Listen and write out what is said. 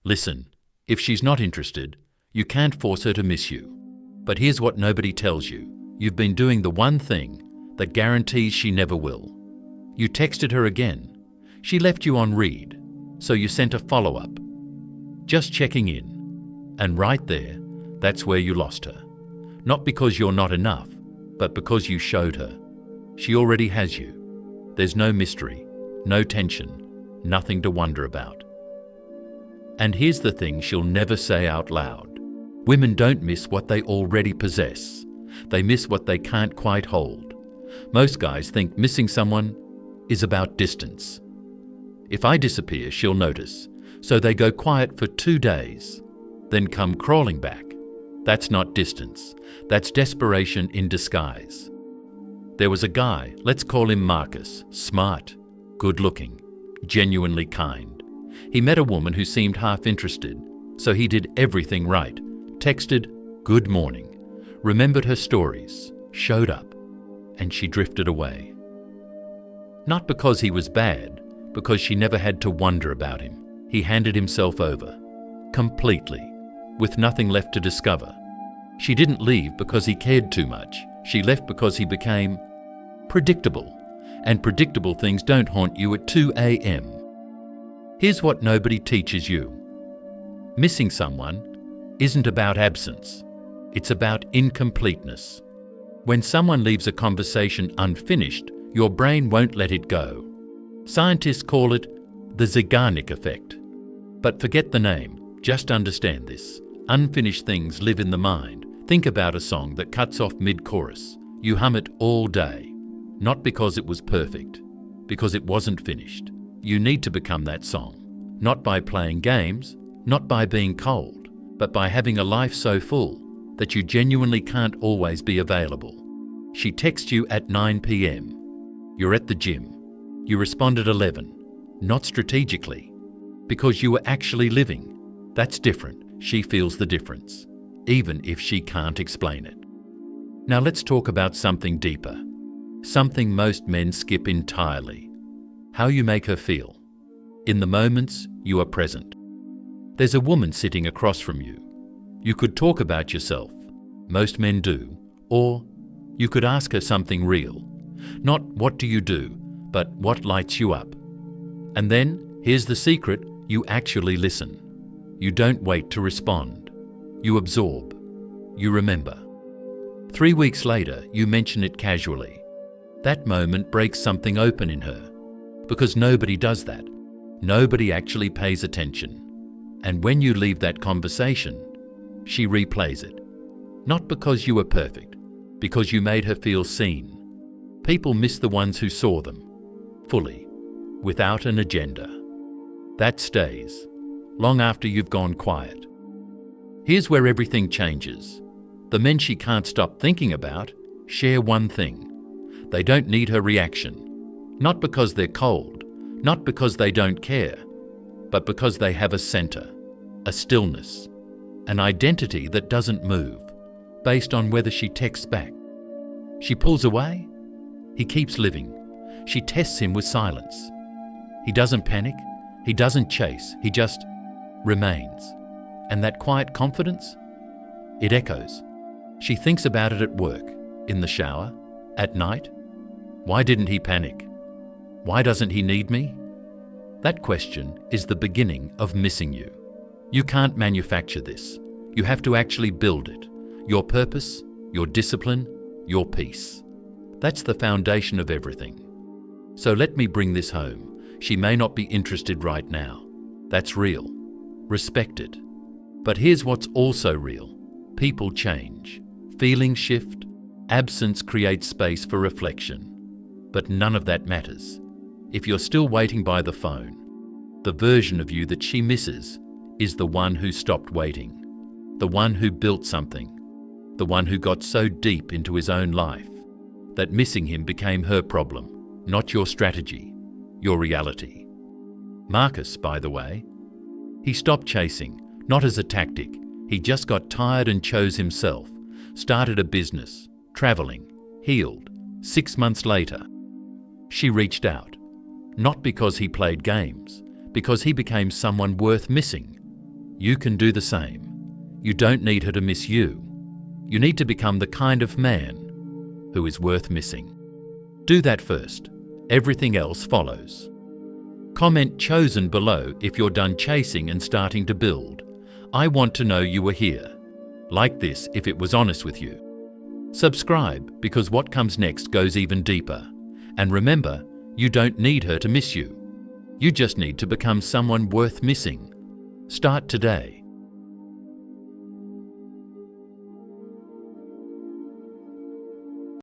Listen, if she's not interested, you can't force her to miss you. But here's what nobody tells you. You've been doing the one thing that guarantees she never will. You texted her again. She left you on read, so you sent a follow-up. Just checking in. And right there, that's where you lost her. Not because you're not enough, but because you showed her. She already has you. There's no mystery, no tension, nothing to wonder about. And here's the thing she'll never say out loud. Women don't miss what they already possess. They miss what they can't quite hold. Most guys think missing someone is about distance. If I disappear, she'll notice. So they go quiet for 2 days, then come crawling back. That's not distance. That's desperation in disguise. There was a guy, let's call him Marcus, smart, good-looking, genuinely kind. He met a woman who seemed half interested, so he did everything right. Texted, "Good morning," remembered her stories, showed up, and she drifted away. Not because he was bad, because she never had to wonder about him. He handed himself over, completely, with nothing left to discover. She didn't leave because he cared too much. She left because he became predictable, and predictable things don't haunt you at 2 a.m. Here's what nobody teaches you. Missing someone isn't about absence. It's about incompleteness. When someone leaves a conversation unfinished, your brain won't let it go. Scientists call it the Zeigarnik effect. But forget the name, just understand this. Unfinished things live in the mind. Think about a song that cuts off mid-chorus. You hum it all day, not because it was perfect, because it wasn't finished. You need to become that song, not by playing games, not by being cold, but by having a life so full that you genuinely can't always be available. She texts you at 9 p.m. You're at the gym. You respond at 11, not strategically, because you were actually living. That's different. She feels the difference, even if she can't explain it. Now let's talk about something deeper, something most men skip entirely. How you make her feel. In the moments you are present. There's a woman sitting across from you. You could talk about yourself. Most men do. Or you could ask her something real. Not what do you do, but what lights you up. And then, here's the secret, you actually listen. You don't wait to respond. You absorb. You remember. 3 weeks later, you mention it casually. That moment breaks something open in her. Because nobody does that. Nobody actually pays attention. And when you leave that conversation, she replays it. Not because you were perfect, because you made her feel seen. People miss the ones who saw them, fully, without an agenda. That stays, long after you've gone quiet. Here's where everything changes. The men she can't stop thinking about share one thing. They don't need her reaction. Not because they're cold, not because they don't care, but because they have a center, a stillness, an identity that doesn't move, based on whether she texts back. She pulls away, he keeps living. She tests him with silence. He doesn't panic, he doesn't chase, he just remains. And that quiet confidence, it echoes. She thinks about it at work, in the shower, at night. Why didn't he panic? Why doesn't he need me? That question is the beginning of missing you. You can't manufacture this. You have to actually build it. Your purpose, your discipline, your peace. That's the foundation of everything. So let me bring this home. She may not be interested right now. That's real. Respect it. But here's what's also real. People change. Feelings shift. Absence creates space for reflection. But none of that matters. If you're still waiting by the phone, the version of you that she misses is the one who stopped waiting, the one who built something, the one who got so deep into his own life that missing him became her problem, not your strategy, your reality. Marcus, by the way, he stopped chasing, not as a tactic. He just got tired and chose himself, started a business, traveling, healed. 6 months later, she reached out, not because he played games, because he became someone worth missing. You can do the same. You don't need her to miss you. You need to become the kind of man who is worth missing. Do that first. Everything else follows. Comment chosen below if you're done chasing and starting to build. I want to know you were here. Like this if it was honest with you. Subscribe because what comes next goes even deeper. And remember, you don't need her to miss you. You just need to become someone worth missing. Start today.